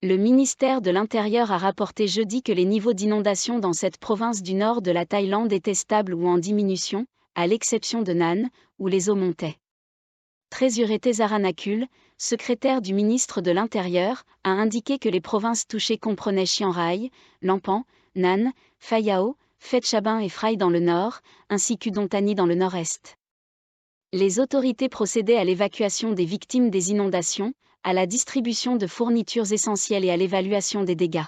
Le ministère de l'Intérieur a rapporté jeudi que les niveaux d'inondation dans cette province du nord de la Thaïlande étaient stables ou en diminution, à l'exception de Nan, où les eaux montaient. Trésuré Tesaranakul, secrétaire du ministre de l'Intérieur, a indiqué que les provinces touchées comprenaient Chiang Rai, Lampan, Nan, Phai Yao, Phetchabun et Phrae dans le nord, ainsi qu'Udon Thani dans le nord-est. Les autorités procédaient à l'évacuation des victimes des inondations, à la distribution de fournitures essentielles et à l'évaluation des dégâts.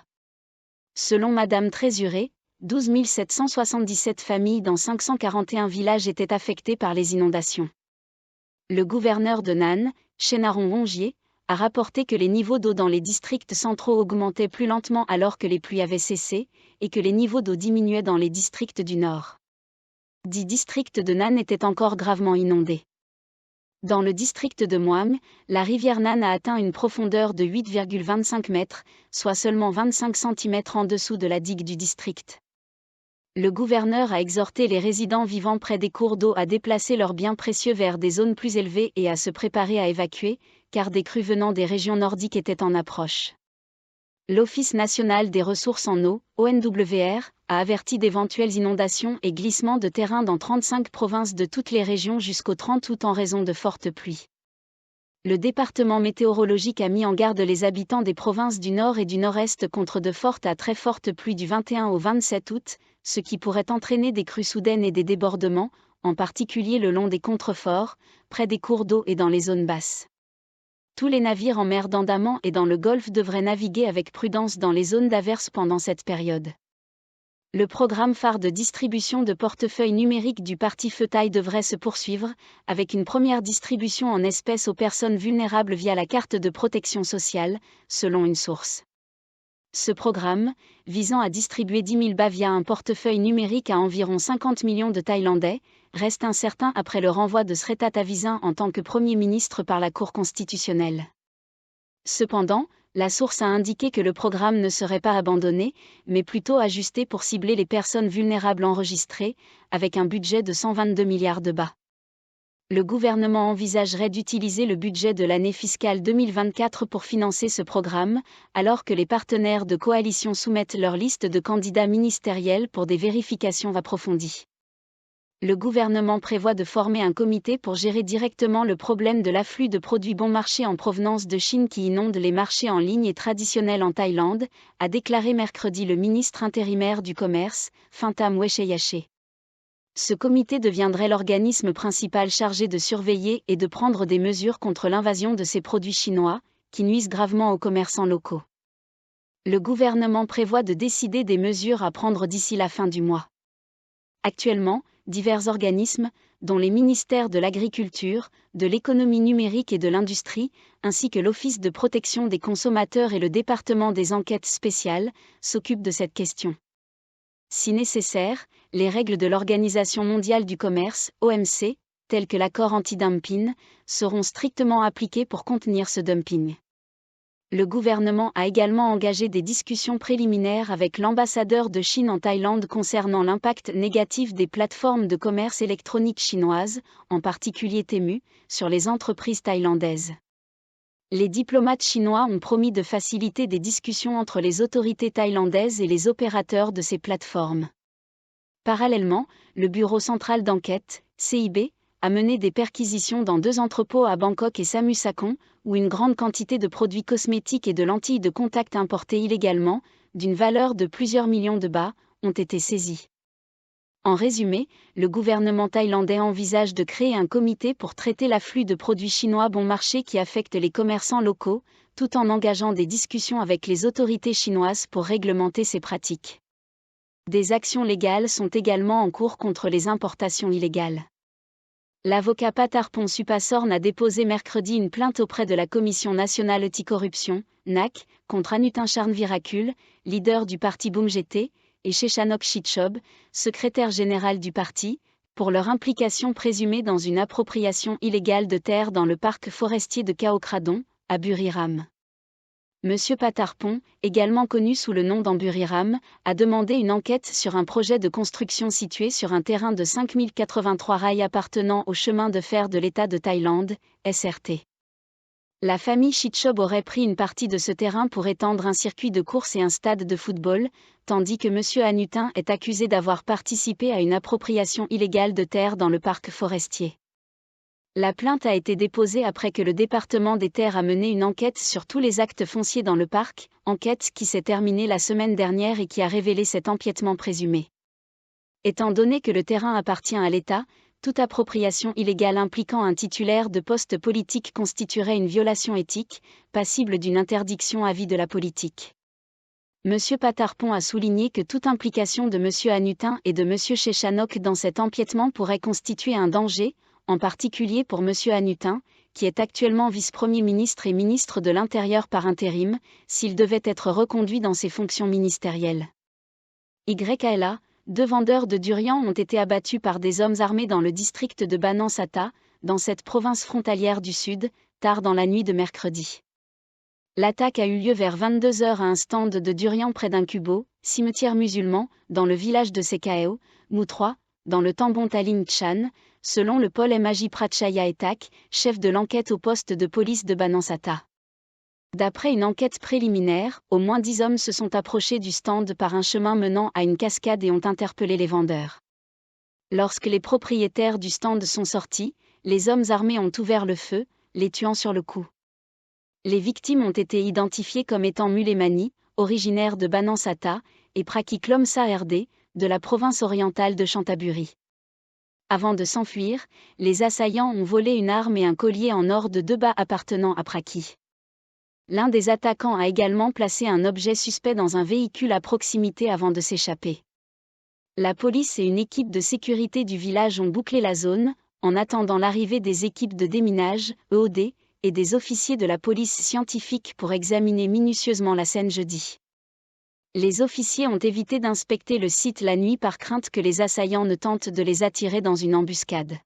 Selon Madame Trésuré, 12 777 familles dans 541 villages étaient affectées par les inondations. Le gouverneur de Nan, Chenaron Rongier, a rapporté que les niveaux d'eau dans les districts centraux augmentaient plus lentement alors que les pluies avaient cessé, et que les niveaux d'eau diminuaient dans les districts du nord. 10 districts de Nan étaient encore gravement inondés. Dans le district de Muang, la rivière Nan a atteint une profondeur de 8,25 mètres, soit seulement 25 cm en dessous de la digue du district. Le gouverneur a exhorté les résidents vivant près des cours d'eau à déplacer leurs biens précieux vers des zones plus élevées et à se préparer à évacuer, car des crues venant des régions nordiques étaient en approche. L'Office national des ressources en eau, ONWR, a averti d'éventuelles inondations et glissements de terrain dans 35 provinces de toutes les régions jusqu'au 30 août en raison de fortes pluies. Le département météorologique a mis en garde les habitants des provinces du Nord et du Nord-Est contre de fortes à très fortes pluies du 21 au 27 août, ce qui pourrait entraîner des crues soudaines et des débordements, en particulier le long des contreforts, près des cours d'eau et dans les zones basses. Tous les navires en mer d'Andaman et dans le Golfe devraient naviguer avec prudence dans les zones d'averse pendant cette période. Le programme phare de distribution de portefeuilles numériques du Parti Pheu Thai devrait se poursuivre, avec une première distribution en espèces aux personnes vulnérables via la carte de protection sociale, selon une source. Ce programme, visant à distribuer 10 000 bahts via un portefeuille numérique à environ 50 millions de Thaïlandais, reste incertain après le renvoi de Srettha Thavisin en tant que Premier ministre par la Cour constitutionnelle. Cependant, la source a indiqué que le programme ne serait pas abandonné, mais plutôt ajusté pour cibler les personnes vulnérables enregistrées, avec un budget de 122 milliards de bahts. Le gouvernement envisagerait d'utiliser le budget de l'année fiscale 2024 pour financer ce programme, alors que les partenaires de coalition soumettent leur liste de candidats ministériels pour des vérifications approfondies. Le gouvernement prévoit de former un comité pour gérer directement le problème de l'afflux de produits bon marché en provenance de Chine qui inonde les marchés en ligne et traditionnels en Thaïlande, a déclaré mercredi le ministre intérimaire du Commerce, Phantam Wechayachai. Ce comité deviendrait l'organisme principal chargé de surveiller et de prendre des mesures contre l'invasion de ces produits chinois, qui nuisent gravement aux commerçants locaux. Le gouvernement prévoit de décider des mesures à prendre d'ici la fin du mois. Actuellement, divers organismes, dont les ministères de l'Agriculture, de l'Économie numérique et de l'Industrie, ainsi que l'Office de protection des consommateurs et le département des enquêtes spéciales, s'occupent de cette question. Si nécessaire, les règles de l'Organisation mondiale du commerce, OMC, telles que l'accord anti-dumping, seront strictement appliquées pour contenir ce dumping. Le gouvernement a également engagé des discussions préliminaires avec l'ambassadeur de Chine en Thaïlande concernant l'impact négatif des plateformes de commerce électronique chinoises, en particulier Temu, sur les entreprises thaïlandaises. Les diplomates chinois ont promis de faciliter des discussions entre les autorités thaïlandaises et les opérateurs de ces plateformes. Parallèlement, le Bureau central d'enquête, CIB, a mené des perquisitions dans 2 entrepôts à Bangkok et Samut-Sakhon, où une grande quantité de produits cosmétiques et de lentilles de contact importés illégalement, d'une valeur de plusieurs millions de bahts, ont été saisis. En résumé, le gouvernement thaïlandais envisage de créer un comité pour traiter l'afflux de produits chinois bon marché qui affectent les commerçants locaux, tout en engageant des discussions avec les autorités chinoises pour réglementer ces pratiques. Des actions légales sont également en cours contre les importations illégales. L'avocat Patarpon Supassorn a déposé mercredi une plainte auprès de la Commission nationale anticorruption, NAC, contre Anutin Charnvirakul, leader du parti Bumgt, et Shechanok Chitchob, secrétaire général du parti, pour leur implication présumée dans une appropriation illégale de terres dans le parc forestier de Kaokradon, à Buriram. Monsieur Patarpon, également connu sous le nom d'Amburiram, a demandé une enquête sur un projet de construction situé sur un terrain de 5083 rails appartenant au chemin de fer de l'État de Thaïlande, SRT. La famille Chitchob aurait pris une partie de ce terrain pour étendre un circuit de course et un stade de football, tandis que M. Hanoutun est accusé d'avoir participé à une appropriation illégale de terres dans le parc forestier. La plainte a été déposée après que le département des terres a mené une enquête sur tous les actes fonciers dans le parc, enquête qui s'est terminée la semaine dernière et qui a révélé cet empiètement présumé. Étant donné que le terrain appartient à l'État, toute appropriation illégale impliquant un titulaire de poste politique constituerait une violation éthique, passible d'une interdiction à vie de la politique. M. Patarpon a souligné que toute implication de M. Hanoutun et de M. Chechanok dans cet empiètement pourrait constituer un danger, en particulier pour M. Hanoutun, qui est actuellement vice-premier ministre et ministre de l'Intérieur par intérim, s'il devait être reconduit dans ses fonctions ministérielles. YLA, 2 vendeurs de durian ont été abattus par des hommes armés dans le district de Banansata, dans cette province frontalière du Sud, tard dans la nuit de mercredi. L'attaque a eu lieu vers 22 h à un stand de durian près d'un kubo, cimetière musulman, dans le village de Sekao, Moutroa, dans le Tambon Taling Chan, selon le Paul Maji Pratchaya Etak, chef de l'enquête au poste de police de Banansata. D'après une enquête préliminaire, au moins 10 hommes se sont approchés du stand par un chemin menant à une cascade et ont interpellé les vendeurs. Lorsque les propriétaires du stand sont sortis, les hommes armés ont ouvert le feu, les tuant sur le coup. Les victimes ont été identifiées comme étant Mulemani, originaire de Banansata, et Prakiklomsa RD, de la province orientale de Chantaburi. Avant de s'enfuir, les assaillants ont volé une arme et un collier en or de 2 bas appartenant à Praki. L'un des attaquants a également placé un objet suspect dans un véhicule à proximité avant de s'échapper. La police et une équipe de sécurité du village ont bouclé la zone, en attendant l'arrivée des équipes de déminage, EOD, et des officiers de la police scientifique pour examiner minutieusement la scène jeudi. Les officiers ont évité d'inspecter le site la nuit par crainte que les assaillants ne tentent de les attirer dans une embuscade.